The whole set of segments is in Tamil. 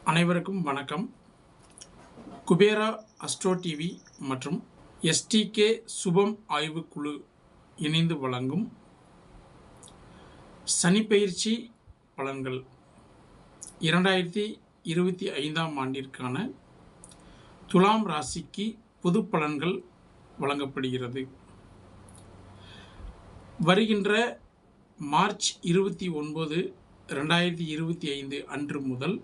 அனைவருக்கும் வணக்கம். குபேரா அஸ்ட்ரோ டிவி மற்றும் எஸ்டிகே சுபம் ஆய்வுக்குழு இணைந்து வழங்கும் சனிப்பெயர்ச்சி பலன்கள் 2025ஆம் ஆண்டிற்கான துலாம் ராசிக்கு பொது பலன்கள் வழங்கப்படுகிறது. வருகின்ற மார்ச் 29, 2025 அன்று முதல்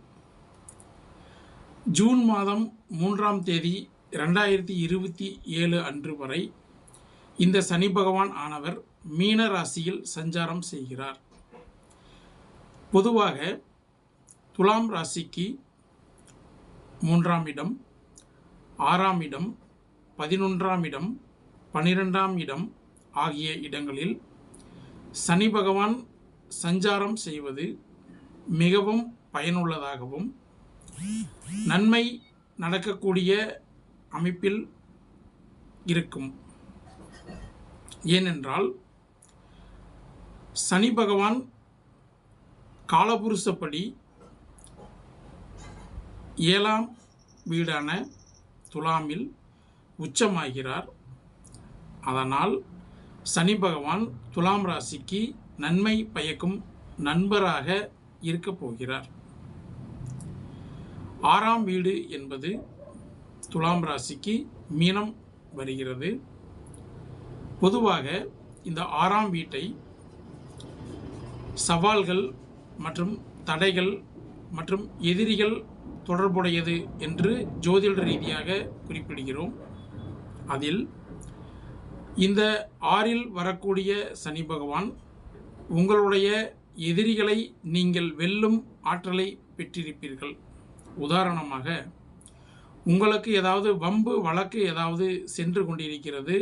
ஜூன் மாதம் 3ஆம் தேதி 2027 அன்று வரை இந்த சனி பகவான் ஆனவர் மீன ராசியில் சஞ்சாரம் செய்கிறார். பொதுவாக துலாம் ராசிக்கு 3ஆம் இடம், 6ஆம் இடம், 11ஆம் இடம், 12ஆம் இடம் ஆகிய இடங்களில் சனி பகவான் சஞ்சாரம் செய்வது மிகவும் பயனுள்ளதாகவும் நன்மை நடக்கக்கூடிய அமைப்பில் இருக்கும். ஏனென்றால் சனி பகவான் காலபுருஷப்படி 7ஆம் வீடான துலாமில் உச்சமாகிறார். அதனால் சனி பகவான் துலாம் ராசிக்கு நன்மை பயக்கும் நண்பராக இருக்கப் போகிறார். 6ஆம் வீடு என்பது துலாம் ராசிக்கு மீனம் வருகிறது. பொதுவாக இந்த 6ஆம் வீட்டை சவால்கள் மற்றும் தடைகள் மற்றும் எதிரிகள் தொடர்புடையது என்று ஜோதிட ரீதியாக குறிப்பிடுகிறோம். அதில் இந்த 6இல் வரக்கூடிய சனி பகவான் உங்களுடைய எதிரிகளை நீங்கள் வெல்லும் ஆற்றலை பெற்றிருப்பீர்கள். உதாரணமாக, உங்களுக்கு ஏதாவது வம்பு வழக்கு ஏதாவது சென்று கொண்டிருக்கிறது,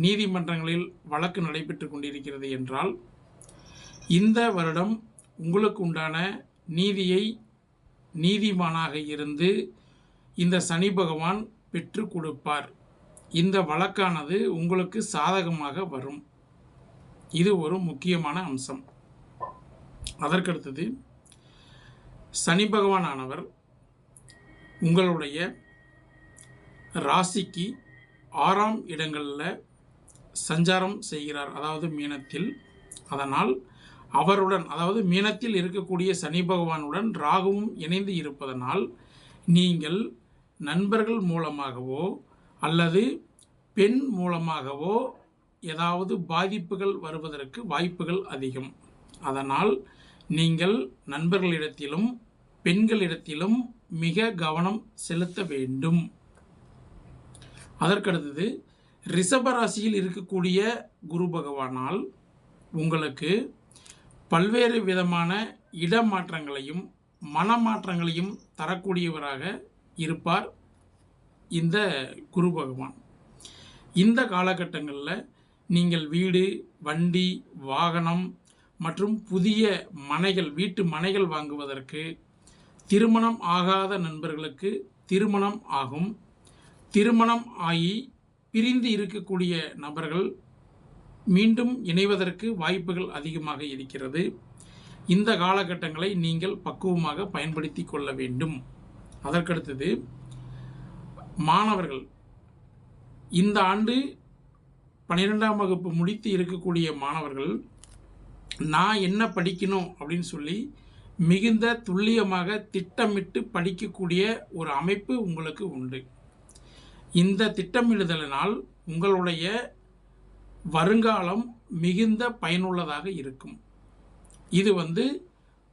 நீதிமன்றங்களில் வழக்கு நடைபெற்று கொண்டிருக்கிறது என்றால் இந்த வருடம் உங்களுக்கு உண்டான நீதியை நீதிமானாக இருந்து இந்த சனி பகவான் பெற்று கொடுப்பார். இந்த வழக்கானது உங்களுக்கு சாதகமாக வரும். இது ஒரு முக்கியமான அம்சம். அதற்கடுத்தது சனி பகவான் ஆனவர் உங்களுடைய ராசிக்கு 6ஆம் இடங்களில் சஞ்சாரம் செய்கிறார், அதாவது மீனத்தில். அதனால் அவருடன், அதாவது மீனத்தில் இருக்கக்கூடிய சனி பகவானுடன் ராகுவும் இணைந்து இருப்பதனால் நீங்கள் நண்பர்கள் மூலமாகவோ அல்லது பெண் மூலமாகவோ ஏதாவது பாதிப்புகள் வருவதற்கு வாய்ப்புகள் அதிகம். அதனால் நீங்கள் நண்பர்களிடத்திலும் பெண்களிடத்திலும் மிக கவனம் செலுத்த வேண்டும். அதற்கடுத்தது ரிஷப ராசியில் இருக்கக்கூடிய குரு பகவானால் உங்களுக்கு பல்வேறு விதமான இடமாற்றங்களையும் மனமாற்றங்களையும் தரக்கூடியவராக இருப்பார் இந்த குரு பகவான். இந்த காலகட்டங்களில் நீங்கள் வீடு, வண்டி, வாகனம் மற்றும் புதிய மனைகள், வீட்டு மனைகள் வாங்குவதற்கு, திருமணம் ஆகாத நண்பர்களுக்கு திருமணம் ஆகும். திருமணம் ஆகி பிரிந்து இருக்கக்கூடிய நபர்கள் மீண்டும் இணைவதற்கு வாய்ப்புகள் அதிகமாக இருக்கிறது. இந்த காலகட்டங்களை நீங்கள் பக்குவமாக பயன்படுத்தி கொள்ள வேண்டும். அதற்கடுத்தது மாணவர்கள், இந்த ஆண்டு 12ஆம் வகுப்பு முடித்து இருக்கக்கூடிய மாணவர்கள் நான் என்ன படிக்கணும் அப்படின்னு சொல்லி மிகுந்த துல்லியமாக திட்டமிட்டு படிக்கக்கூடிய ஒரு அமைப்பு உங்களுக்கு உண்டு. இந்த திட்டமிடுதலினால் உங்களுடைய வருங்காலம் மிகுந்த பயனுள்ளதாக இருக்கும். இது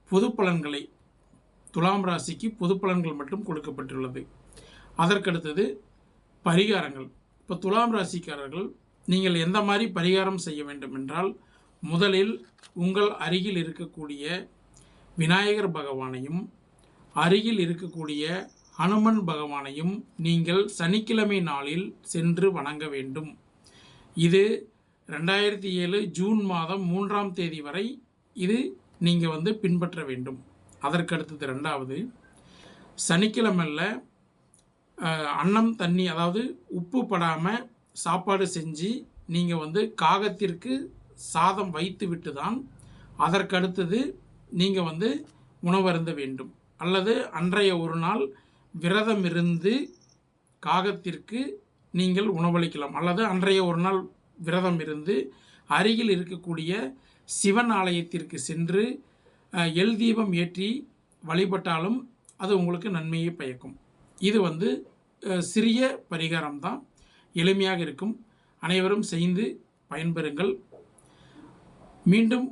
பொது பலன்களை, துலாம் ராசிக்கு பொது பலன்கள் மட்டும் கொடுக்கப்பட்டுள்ளது. அதற்கடுத்தது பரிகாரங்கள். இப்போ துலாம் ராசிக்காரர்கள் நீங்கள் எந்த மாதிரி பரிகாரம் செய்ய வேண்டும் என்றால், முதலில் உங்கள் அருகில் இருக்கக்கூடிய விநாயகர் பகவானையும் அருகில் இருக்கக்கூடிய ஹனுமன் பகவானையும் நீங்கள் சனிக்கிழமை நாளில் சென்று வணங்க வேண்டும். இது 2007 ஜூன் மாதம் 3ஆம் தேதி வரை இது நீங்கள் பின்பற்ற வேண்டும். அதற்கடுத்தது 2வது, சனிக்கிழமையில் அன்னம் தண்ணி, அதாவது உப்பு படாமல் சாப்பாடு செஞ்சு நீங்கள் காகத்திற்கு சாதம் வைத்து விட்டு தான் அதற்கடுத்தது நீங்கள் உணவருந்த வேண்டும். அல்லது அன்றைய ஒரு நாள் விரதம் இருந்து காகத்திற்கு நீங்கள் உணவளிக்கலாம். அல்லது அன்றைய ஒரு நாள் விரதம் இருந்து அருகில் இருக்கக்கூடிய சிவன் ஆலயத்திற்கு சென்று எல் தீபம் ஏற்றி வழிபட்டாலும் அது உங்களுக்கு நன்மையை பயக்கும். இது சிறிய பரிகாரம் தான், எளிமையாக இருக்கும். அனைவரும் செய்து பயன்பெறுங்கள். மீண்டும்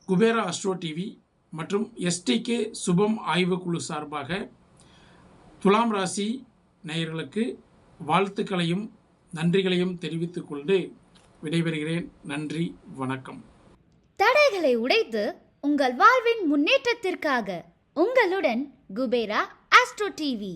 குபேரா அஸ்ட்ரோ டிவி மற்றும் எஸ்டிகே சுபம் ஆய்வுக்குழு சார்பாக துலாம் ராசி நேயர்களுக்கு வாழ்த்துக்களையும் நன்றிகளையும் தெரிவித்துக் கொண்டு விடைபெறுகிறேன். நன்றி, வணக்கம். தடைகளை உடைத்து உங்கள் வாழ்வின் முன்னேற்றத்திற்காக உங்களுடன் குபேரா ஆஸ்ட்ரோ டிவி.